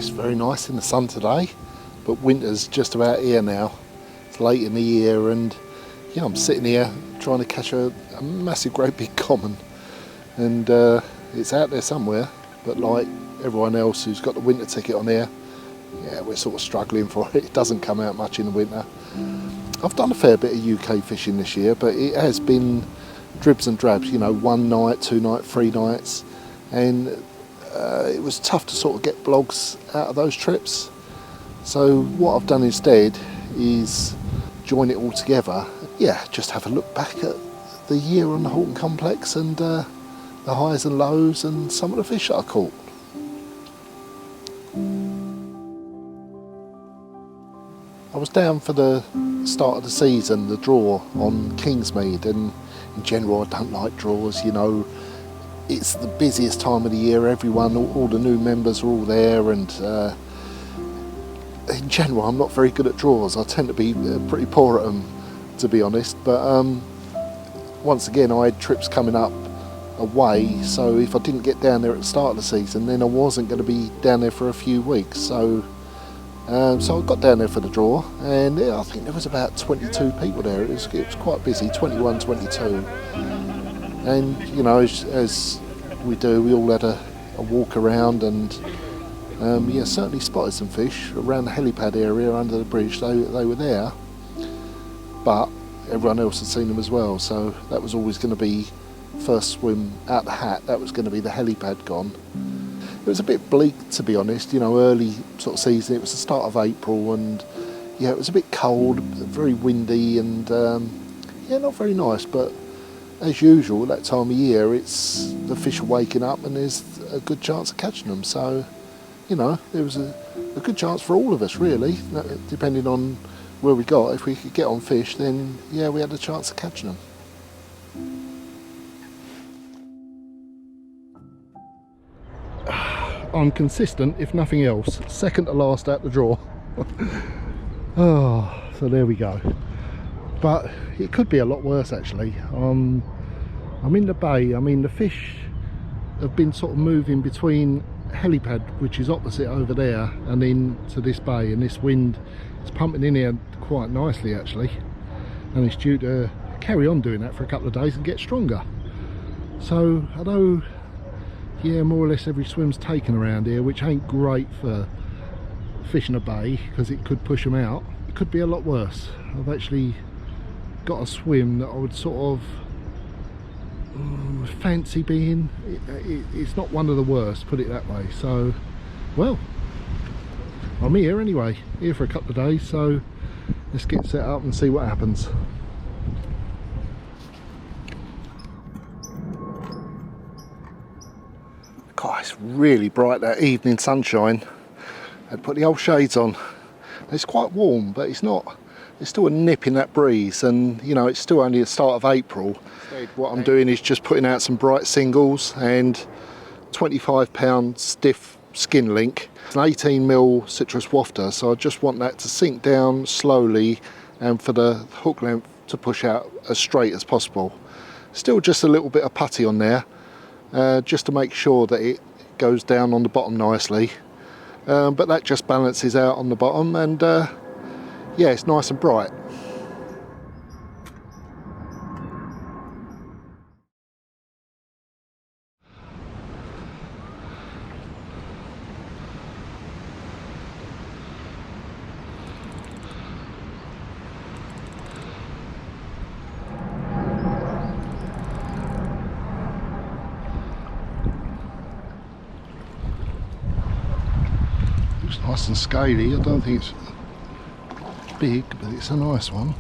it's very nice in the sun today, but winter's just about here now. It's late in the year, and yeah, I'm sitting here trying to catch a massive great big common, and it's out there somewhere, but like everyone else who's got the winter ticket on here, yeah, we're sort of struggling for it. It doesn't come out much in the winter. I've done a fair bit of UK fishing this year, but it has been dribs and drabs, you know, 1 night, 2 nights, 3 nights, and it was tough to sort of get blogs out of those trips. So what I've done instead is join it all together. Yeah, just have a look back at the year on the Horton complex, and the highs and lows and some of the fish that I caught. I was down for the start of the season, the draw on Kingsmead, and in general I don't like draws, you know. It's the busiest time of the year, everyone, all the new members are all there, and in general I'm not very good at draws. I tend to be pretty poor at them, to be honest, but once again I had trips coming up away, so if I didn't get down there at the start of the season, then I wasn't going to be down there for a few weeks. So I got down there for the draw, and yeah, I think there was about 22 people there. It was quite busy, 21, 22. And you know, as we do, we all had a walk around, and yeah, certainly spotted some fish around the helipad area under the bridge. They were there, but everyone else had seen them as well, so that was always going to be first swim out the hat. That was going to be the helipad gone. It was a bit bleak, to be honest, you know, early sort of season. It was the start of April, and yeah, it was a bit cold, very windy, and yeah, not very nice. But as usual, that time of year, it's the fish are waking up, and there's a good chance of catching them. So, you know, there was a good chance for all of us, really, depending on where we got. If we could get on fish, then yeah, we had a chance of catching them. I'm consistent, if nothing else. Second to last at the draw. Oh, so there we go. But it could be a lot worse, actually. I'm in the bay. I mean, the fish have been sort of moving between helipad, which is opposite over there, and into this bay, and this wind is pumping in here quite nicely, actually, and it's due to carry on doing that for a couple of days and get stronger. So although, yeah, more or less every swim's taken around here, which ain't great for fishing a bay because it could push them out. It could be a lot worse. I've actually got a swim that I would sort of fancy being. It's not one of the worst, put it that way. So, well, I'm here anyway, here for a couple of days, so let's get set up and see what happens. God, it's really bright, that evening sunshine. I'd put the old shades on. It's quite warm, but it's not. There's still a nip in that breeze, and you know, it's still only the start of April. What I'm doing is just putting out some bright singles and 25-pound stiff skin link. It's an 18mm citrus wafter, so I just want that to sink down slowly and for the hook length to push out as straight as possible. Still just a little bit of putty on there, just to make sure that it goes down on the bottom nicely, but that just balances out on the bottom, and yeah, it's nice and bright. Nice and scaly. I don't think it's big, but it's a nice one.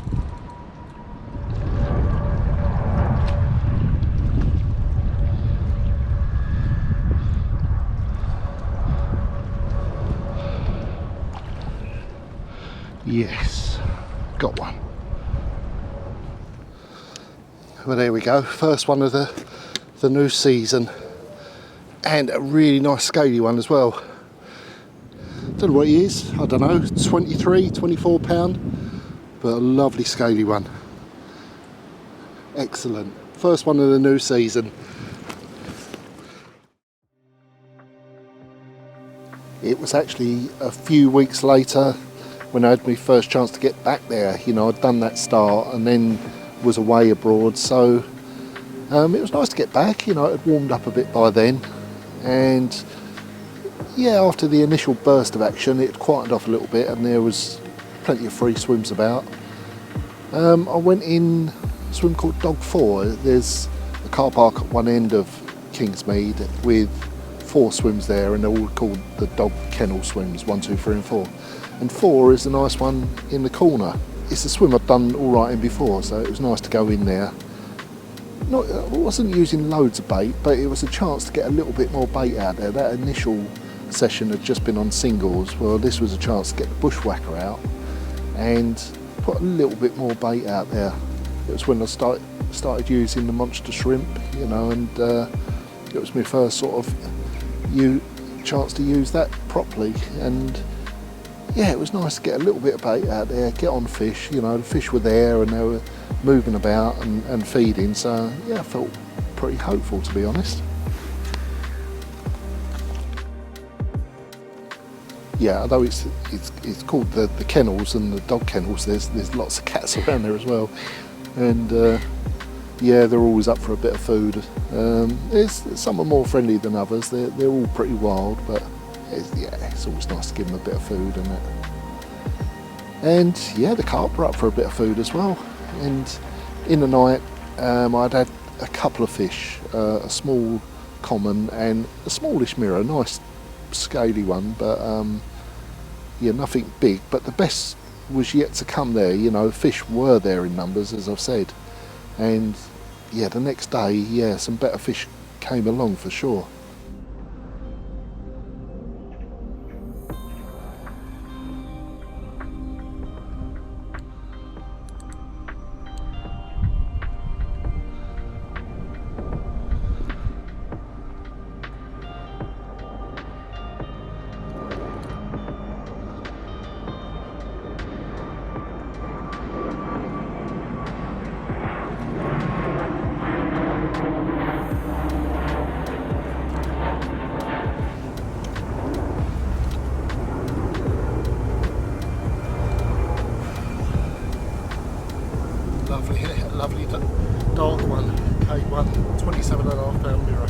Yes, got one. Well, there we go. First one of the new season, and a really nice scaly one as well. Don't know what he is, I don't know, 23, 24 pound, but a lovely scaly one. Excellent. First one of the new season. It was actually a few weeks later when I had my first chance to get back there. You know, I'd done that start and then was away abroad, so it was nice to get back. You know, it had warmed up a bit by then, and yeah, after the initial burst of action, it quietened off a little bit, and there was plenty of free swims about. I went in a swim called Dog 4. There's a car park at one end of Kingsmead with 4 swims there, and they're all called the dog kennel swims, 1, 2, 3 and 4. And 4 is a nice one in the corner. It's a swim I've done all right in before, so it was nice to go in there. I wasn't using loads of bait, but it was a chance to get a little bit more bait out there. That initial session had just been on singles. Well, this was a chance to get the bushwhacker out and put a little bit more bait out there. It was when I started using the monster shrimp, you know, and it was my first sort of chance to use that properly. And yeah, it was nice to get a little bit of bait out there, get on fish. You know, the fish were there and they were moving about and feeding, so yeah, I felt pretty hopeful, to be honest. Yeah, although it's called the kennels and the dog kennels, there's lots of cats around there as well, and yeah, they're always up for a bit of food. Some are more friendly than others. They're all pretty wild, but it's always nice to give them a bit of food, isn't it? And yeah, the carp were up for a bit of food as well. And in the night, I'd had a couple of fish, a small common and a smallish mirror, a nice scaly one, but yeah, nothing big. But the best was yet to come there. You know, fish were there in numbers, as I've said, and yeah, the next day, yeah, some better fish came along for sure. Lovely dark one, K1, 27.5 pound mirror.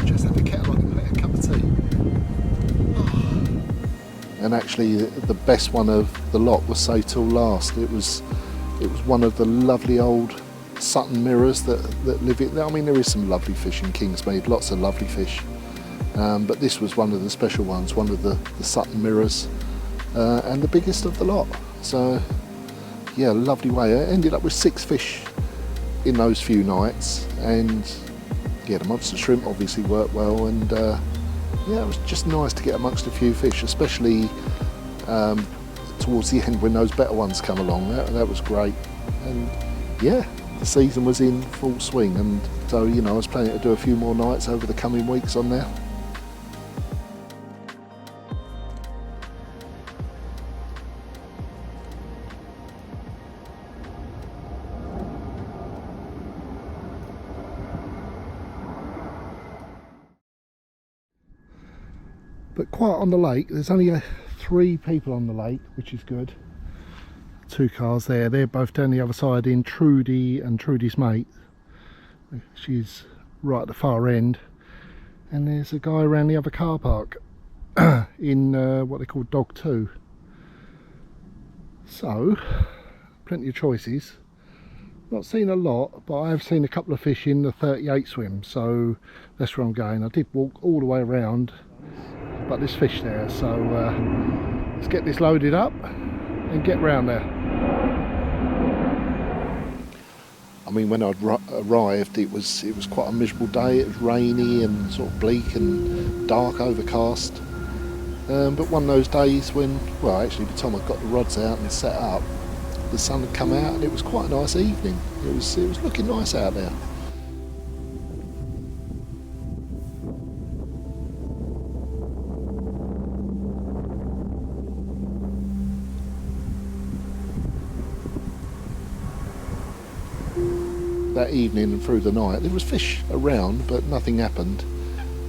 Just had a kettle on and a cup of tea. And actually the best one of the lot was saved till last. It was one of the lovely old Sutton mirrors that live in. I mean, there is some lovely fish in Kingsmead, lots of lovely fish. But this was one of the special ones, one of the Sutton mirrors, and the biggest of the lot. So yeah, lovely way. I ended up with 6 fish in those few nights, and yeah, the monster shrimp obviously worked well, and yeah, it was just nice to get amongst a few fish, especially towards the end when those better ones come along. That was great, and yeah, the season was in full swing, and so, you know, I was planning to do a few more nights over the coming weeks on there. But quiet on the lake. There's only 3 people on the lake, which is good. 2 cars there. They're both down the other side in Trudy and Trudy's mate. She's right at the far end. And there's a guy around the other car park in what they call Dog 2. So, plenty of choices. Not seen a lot, but I have seen a couple of fish in the 38 swim, so that's where I'm going. I did walk all the way around, but there's fish there, so let's get this loaded up and get round there. I mean, when I'd arrived, it was quite a miserable day. It was rainy and sort of bleak and dark, overcast. But one of those days when, well, actually, by the time I got the rods out and set up, the sun had come out and it was quite a nice evening. It was looking nice out there. That evening and through the night there was fish around, but nothing happened,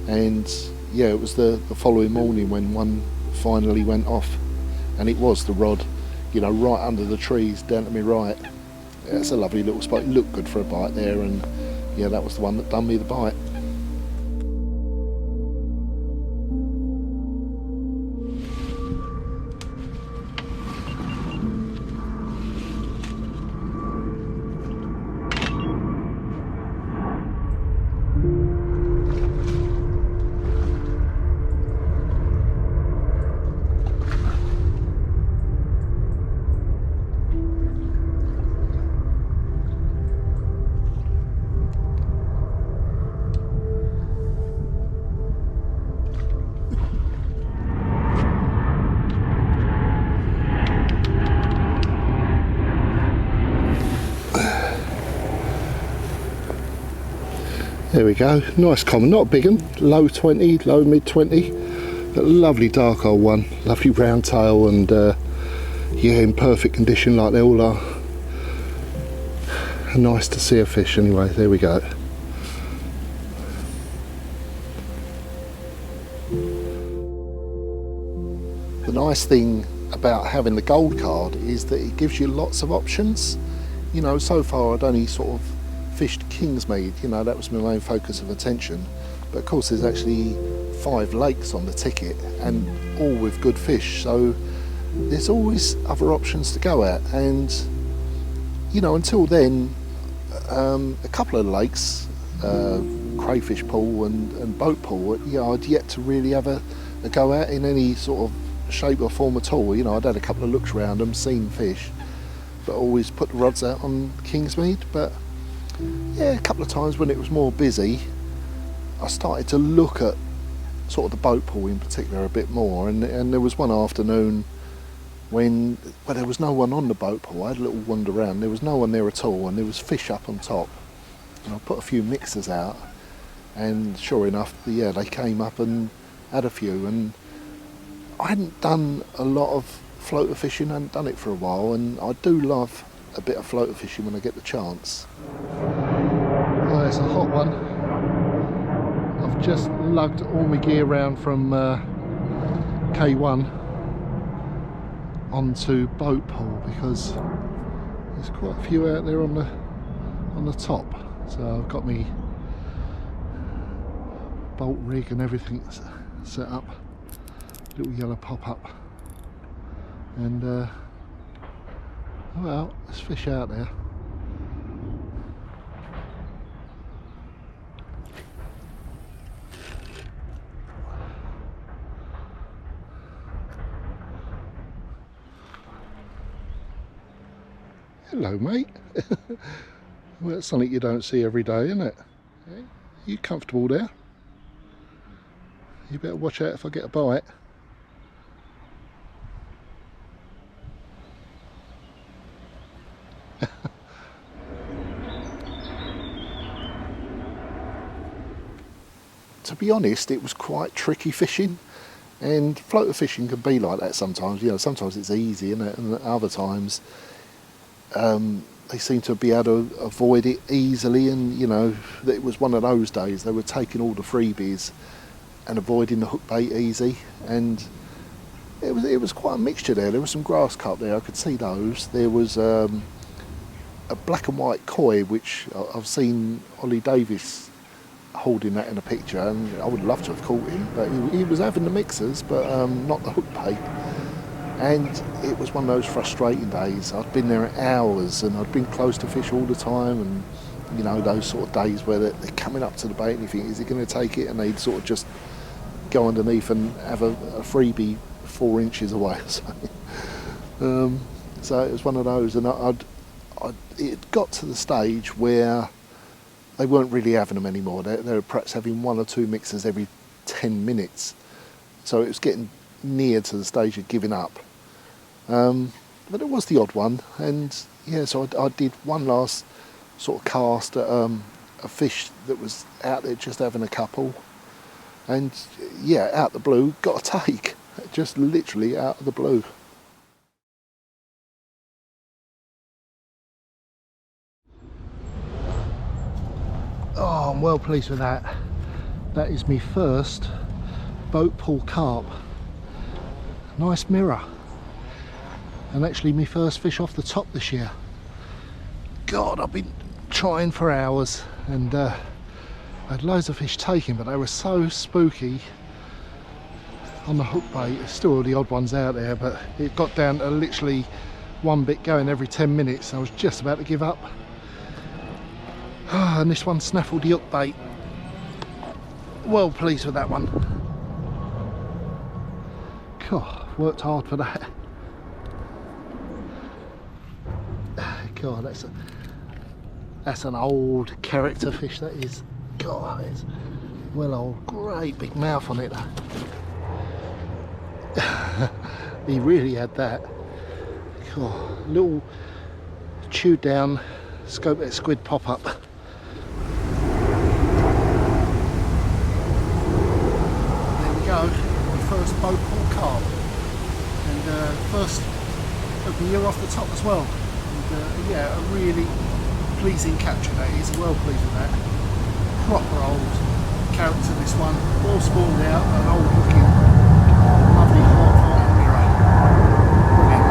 and yeah, it was the following morning when one finally went off, and it was the rod, you know, right under the trees down to me right. Yeah, it's a lovely little spot. It looked good for a bite there, and yeah, that was the one that done me the bite. There we go, nice common, not a big one, low 20, low mid 20, but lovely dark old one, lovely round tail, and yeah, in perfect condition like they all are. Nice to see a fish anyway. There we go. The nice thing about having the gold card is that it gives you lots of options. You know, so far I'd only sort of fished Kingsmead, you know, that was my main focus of attention, but of course there's actually 5 lakes on the ticket and all with good fish, so there's always other options to go at. And you know, until then, a couple of lakes, crayfish pool and boat pool, you know, I'd yet to really have a go at in any sort of shape or form at all. You know, I'd had a couple of looks around them, seen fish, but always put the rods out on Kingsmead. But yeah, a couple of times when it was more busy, I started to look at sort of the boat pool in particular a bit more, and there was one afternoon when there was no one on the boat pool. I had a little wander around, there was no one there at all, and there was fish up on top, and I put a few mixers out, and sure enough, yeah, they came up and had a few. And I hadn't done a lot of floater fishing, I hadn't done it for a while, and I do love a bit of floater fishing when I get the chance. Oh, it's a hot one. I've just lugged all my gear round from K1 onto boat pool because there's quite a few out there on the top. So I've got me bolt rig and everything set up, little yellow pop-up, and well, there's fish out there. Hello, mate. Well, that's something you don't see every day, isn't it? Are you comfortable there? You better watch out if I get a bite. To be honest, it was quite tricky fishing, and floater fishing can be like that sometimes. You know, sometimes it's easy, isn't it? And other times they seem to be able to avoid it easily. And you know, it was one of those days they were taking all the freebies and avoiding the hook bait easy, and it was quite a mixture there. There was some grass carp there, I could see those. There was a black and white koi, which I've seen Ollie Davis holding that in a picture, and I would love to have caught him, but he was having the mixers, but not the hook bait. And it was one of those frustrating days. I'd been there hours, and I'd been close to fish all the time, and you know, those sort of days where they're coming up to the bait and you think, is he going to take it? And they'd sort of just go underneath and have a freebie 4 inches away or something. So it was one of those, and it got to the stage where they weren't really having them anymore. They were perhaps having 1 or 2 mixers every 10 minutes. So it was getting near to the stage of giving up. But it was the odd one, and yeah, so I did one last sort of cast at a fish that was out there just having a couple, and yeah, out the blue, got a take, just literally out of the blue. Oh, I'm well pleased with that. That is my first boat pull carp. Nice mirror. And actually my first fish off the top this year. God, I've been trying for hours, and I had loads of fish taken, but they were so spooky on the hook bait. There's still the odd ones out there, but it got down to literally one bit going every 10 minutes. I was just about to give up. And this one snaffled the hook bait. Well pleased with that one. God, worked hard for that. God, that's an old character fish, that is. God, it's well old. Great big mouth on it. He really had that. God, little chewed down, scope that squid pop up. There we go, my first boat pull carp, and first of the year off the top as well. And yeah, a really pleasing capture that is. Well pleased with that. Proper old character, this one. All spawned out, an old looking, lovely hot fighting mirror. Brilliant,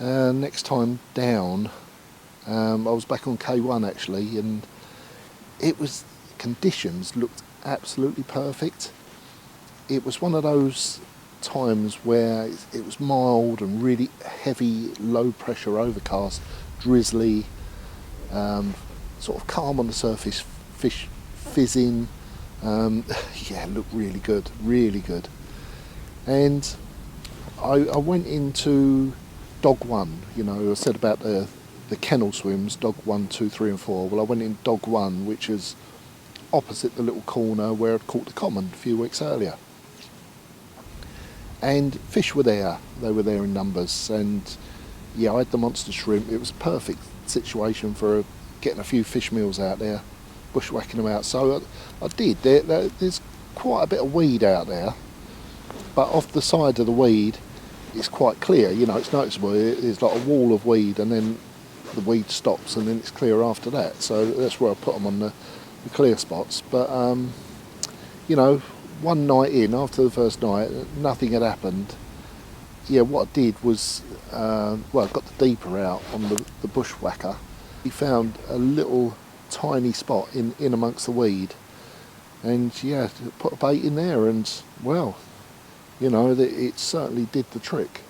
eh? Next time down, I was back on K1 actually, and conditions looked absolutely perfect. It was one of those times where it was mild and really heavy, low pressure overcast, drizzly, sort of calm on the surface, fish fizzing. Yeah, looked really good, really good. And I went into dog one. You know, I said about the kennel swims, dog 1, 2, 3 and 4. Well, I went in dog 1, which is opposite the little corner where I'd caught the common a few weeks earlier. And fish were there. They were there in numbers, and yeah, I had the monster shrimp. It was a perfect situation for getting a few fish meals out there, bushwhacking them out. So I did. There's quite a bit of weed out there, but off the side of the weed it's quite clear. You know, it's noticeable. There's like a wall of weed, and then the weed stops, and then it's clear after that. So that's where I put them, on the clear spots. But you know, one night in, after the first night, nothing had happened. Yeah, what I did was, well, I got the deeper out on the bushwhacker. He found a little tiny spot in amongst the weed, and yeah, put a bait in there, and well, you know, it certainly did the trick.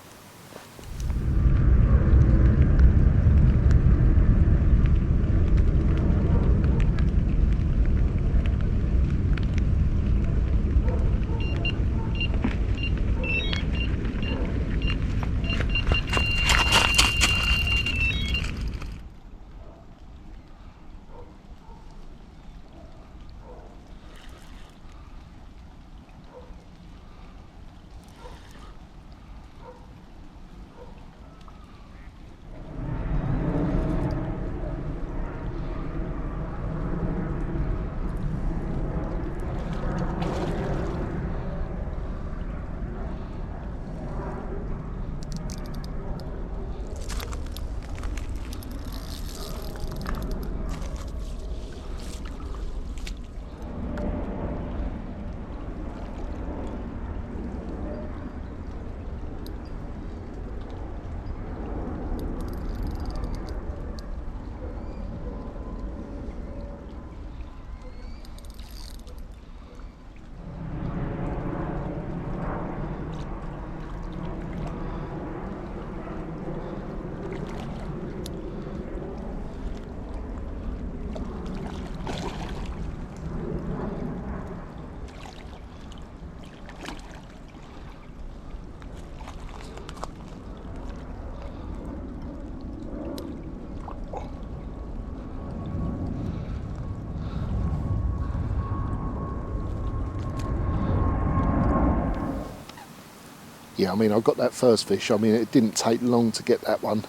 Yeah, I mean, I got that first fish. I mean, it didn't take long to get that one,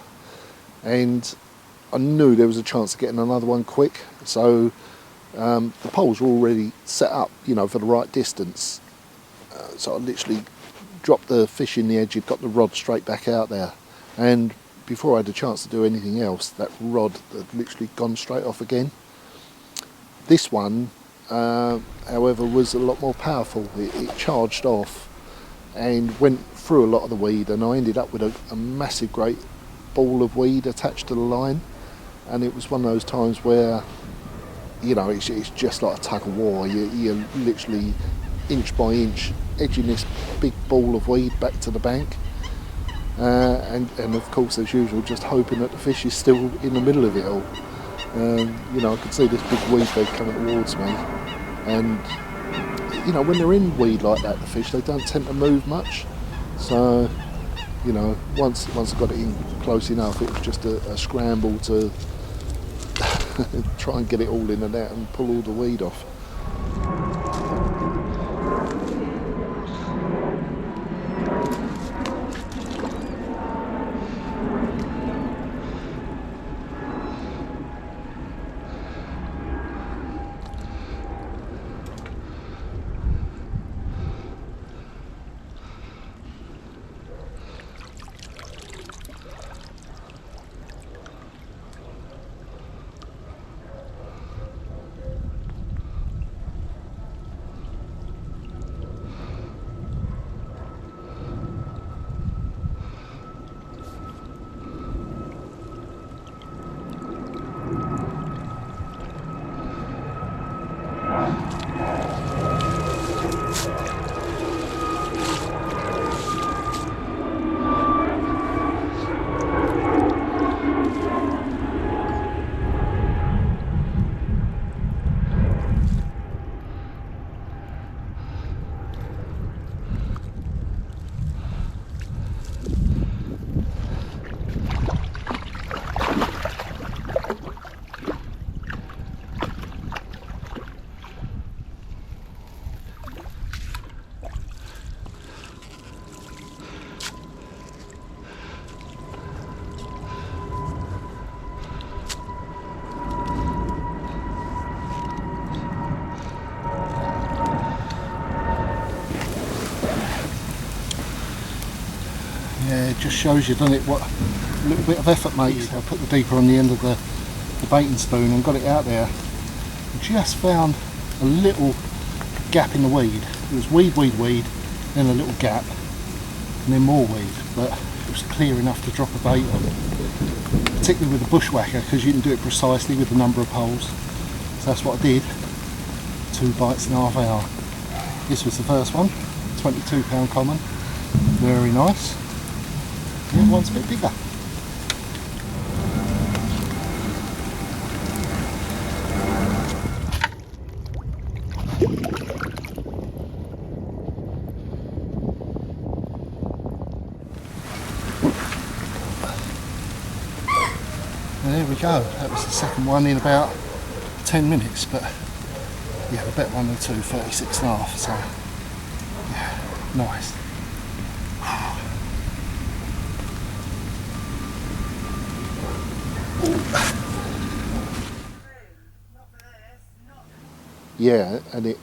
and I knew there was a chance of getting another one quick. So the poles were already set up, you know, for the right distance. So I literally dropped the fish in the edge, got the rod straight back out there, and before I had a chance to do anything else, that rod had literally gone straight off again. This one, however, was a lot more powerful. It charged off and went through a lot of the weed, and I ended up with a massive great ball of weed attached to the line. And it was one of those times where, you know, it's just like a tug of war. You're literally inch by inch edging this big ball of weed back to the bank, and of course, as usual, just hoping that the fish is still in the middle of it all. You know, I could see this big weed bed coming towards me, and you know, when they're in weed like that, the fish, they don't tend to move much. So, you know, once I got it in close enough, it was just a scramble to try and get it all in and out and pull all the weed off. Yeah, it just shows you, doesn't it, what a little bit of effort makes. I put the deeper on the end of the baiting spoon and got it out there. Just found a little gap in the weed. It was weed, then a little gap, and then more weed, but it was clear enough to drop a bait on, particularly with the bushwhacker, because you can do it precisely with the number of holes. So that's what I did. 2 bites in a half hour. This was the first one, £22 common, very nice. Yeah, one's a bit bigger. There we go, that was the second one in about 10 minutes, but yeah, the better one than 2, 36 and a half, so yeah, nice. Yeah, and it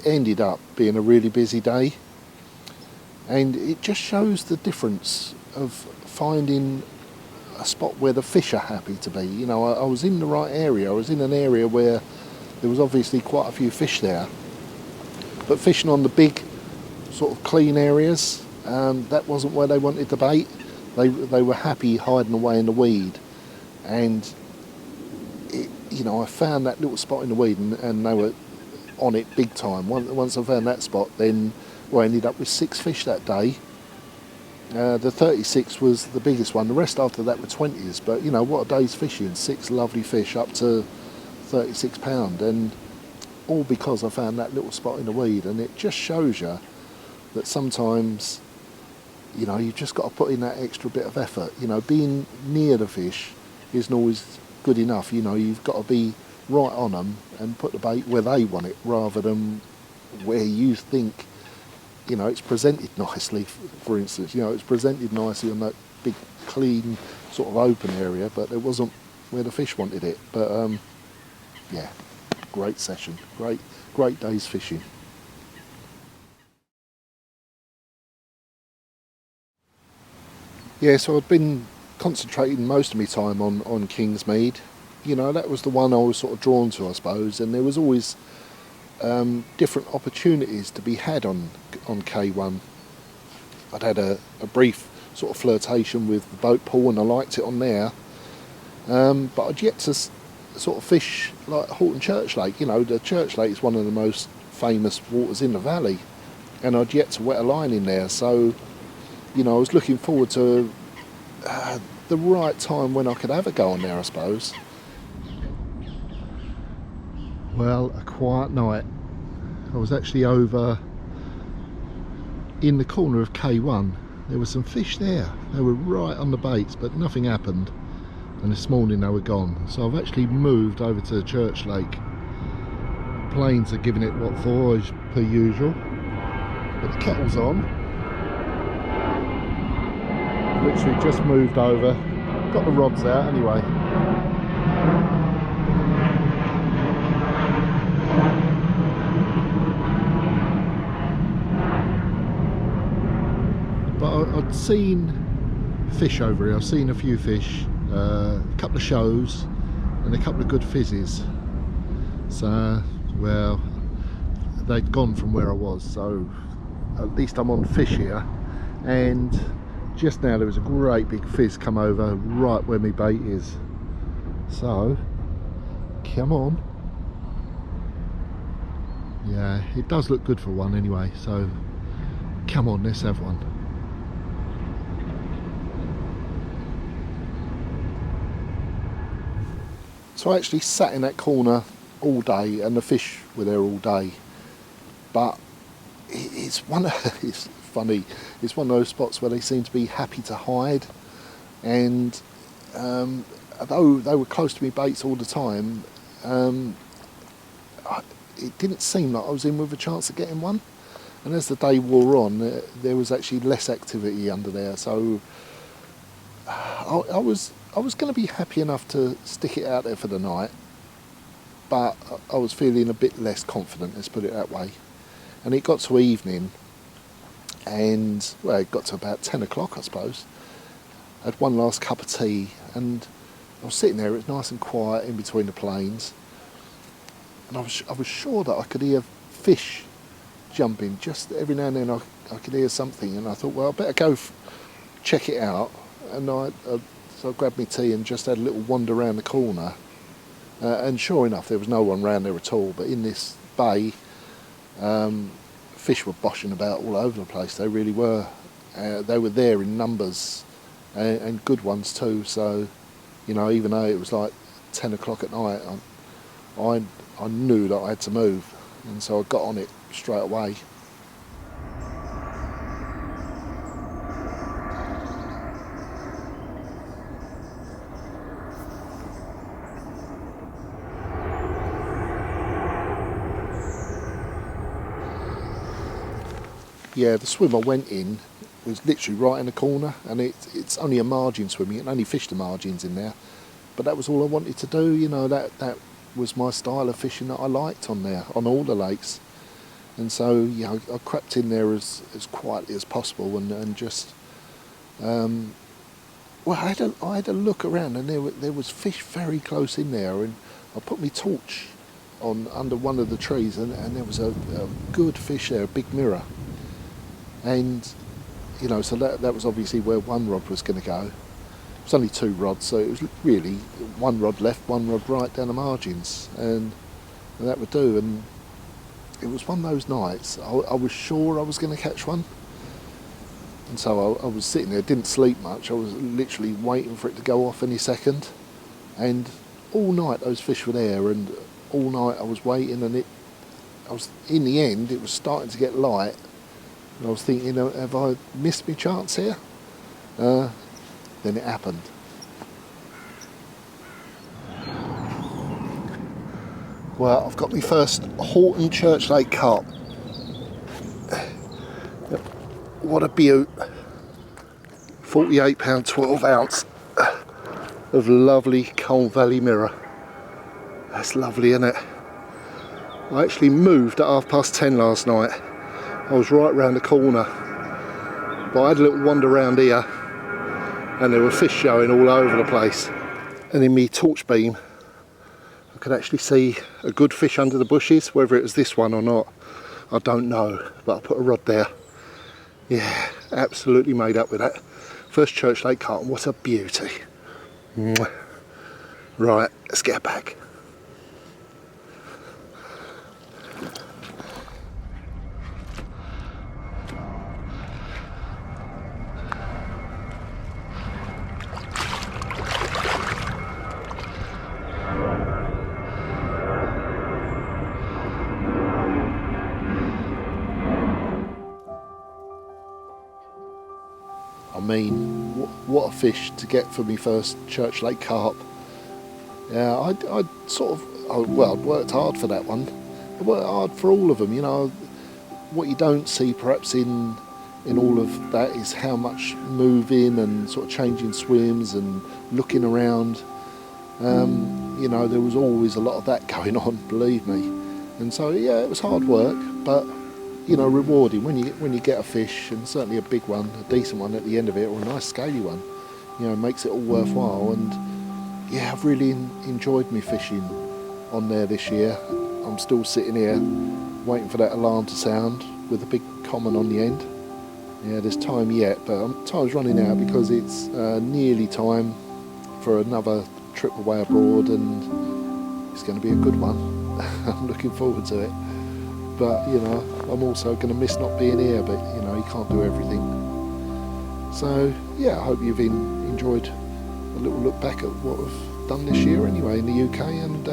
ended up being a really busy day, and it just shows the difference of finding a spot where the fish are happy to be. You know, I was in the right area. I was in an area where there was obviously quite a few fish there, but fishing on the big sort of clean areas, that wasn't where they wanted the bait. They were happy hiding away in the weed, and you know, I found that little spot in the weed, and they were on it big time. Once I found that spot, then I ended up with 6 fish that day. The 36 was the biggest one. The rest after that were 20s, but you know, what a day's fishing. 6 lovely fish up to 36 pound, and all because I found that little spot in the weed. And it just shows you that sometimes, you know, you've just got to put in that extra bit of effort. You know, being near the fish isn't always good enough. You know, you've got to be right on them and put the bait where they want it, rather than where you think, you know, it's presented nicely. For instance, you know, it's presented nicely on that big clean sort of open area, but it wasn't where the fish wanted it. But yeah, great session, great day's fishing. Yeah, so I've been concentrating most of my time on Kingsmead. You know, that was the one I was sort of drawn to, I suppose, and there was always different opportunities to be had on K1. I'd had a brief sort of flirtation with the boat pool and I liked it on there, but I'd yet to sort of fish like Horton Church Lake. You know, the Church Lake is one of the most famous waters in the valley, and I'd yet to wet a line in there, so you know, I was looking forward to the right time when I could have a go on there, I suppose. Well, a quiet night. I was actually over in the corner of K1. There were some fish there. They were right on the baits, but nothing happened. And this morning they were gone. So I've actually moved over to the Church Lake. Planes are giving it what for, as per usual. But the kettle's on. Literally just moved over. Got the rods out anyway. But I'd seen fish over here. I've seen a few fish, a couple of shows and a couple of good fizzes. So, well, they'd gone from where I was, so at least I'm on fish here. And just now there was a great big fizz come over right where my bait is. So, come on. Yeah, it does look good for one anyway, so come on, let's have one. So I actually sat in that corner all day, and the fish were there all day. But it's funny. It's one of those spots where they seem to be happy to hide, and although they were close to me baits all the time, it didn't seem like I was in with a chance of getting one. And as the day wore on, there was actually less activity under there. So I was going to be happy enough to stick it out there for the night, but I was feeling a bit less confident, let's put it that way. And it got to evening, and well, it got to about 10 o'clock, I suppose. I had one last cup of tea, and I was sitting there. It was nice and quiet in between the planes, and I was sure that I could hear fish jumping. Just every now and then I could hear something, and I thought, well, I better go check it out. And so I grabbed my tea and just had a little wander around the corner, and sure enough, there was no one round there at all. But in this bay, fish were boshing about all over the place. They really were. They were there in numbers, and good ones too. So, you know, even though it was like 10 o'clock at night, I knew that I had to move, and so I got on it straight away. Yeah, the swim I went in was literally right in the corner, and it's only a margin swim. You can only fish the margins in there, but that was all I wanted to do. You know, that was my style of fishing that I liked on there, on all the lakes. And so, you know, I crept in there as quietly as possible, and just well, I had a look around, and there was fish very close in there, and I put my torch on under one of the trees, and there was a good fish there, a big mirror. And, you know, so that was obviously where one rod was going to go. It was only two rods, so it was really one rod left, one rod right down the margins, and that would do. And it was one of those nights, I was sure I was going to catch one. And so I was sitting there, didn't sleep much. I was literally waiting for it to go off any second. And all night those fish were there, and all night I was waiting, and in the end, it was starting to get light. And I was thinking, have I missed my chance here? Then it happened. Well, I've got my first Horton Church Lake carp. What a beaut. 48 £, 12 ounce of lovely Colne Valley mirror. That's lovely, isn't it? I actually moved at 10:30 last night. I was right round the corner, but I had a little wander around here, and there were fish showing all over the place. And in my torch beam I could actually see a good fish under the bushes. Whether it was this one or not, I don't know, but I put a rod there. Yeah, absolutely made up with that. First Church Lake carp, what a beauty. Mwah. Right, let's get back. I mean, what a fish to get for me first Church Lake carp. Yeah, I'd sort of, well, I'd worked hard for that one. I worked hard for all of them, you know. What you don't see perhaps in all of that is how much moving and sort of changing swims and looking around. You know, there was always a lot of that going on, believe me. And so, yeah, it was hard work, but you know, rewarding when you get a fish, and certainly a big one, a decent one at the end of it, or a nice scaly one. You know, makes it all worthwhile. And yeah, I've really enjoyed me fishing on there this year. I'm still sitting here waiting for that alarm to sound with a big common on the end. Yeah, there's time yet, but time's running out because it's nearly time for another trip away abroad, and it's going to be a good one. I'm looking forward to it. But, you know, I'm also going to miss not being here, but, you know, you can't do everything. So, yeah, I hope you've enjoyed a little look back at what we've done this year anyway in the UK, and,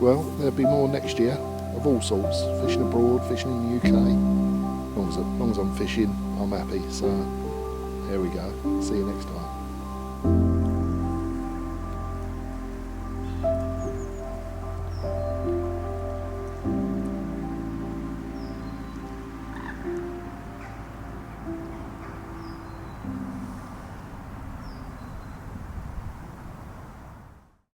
well, there'll be more next year of all sorts, fishing abroad, fishing in the UK. As long as I'm fishing, I'm happy. So, there we go. See you next time.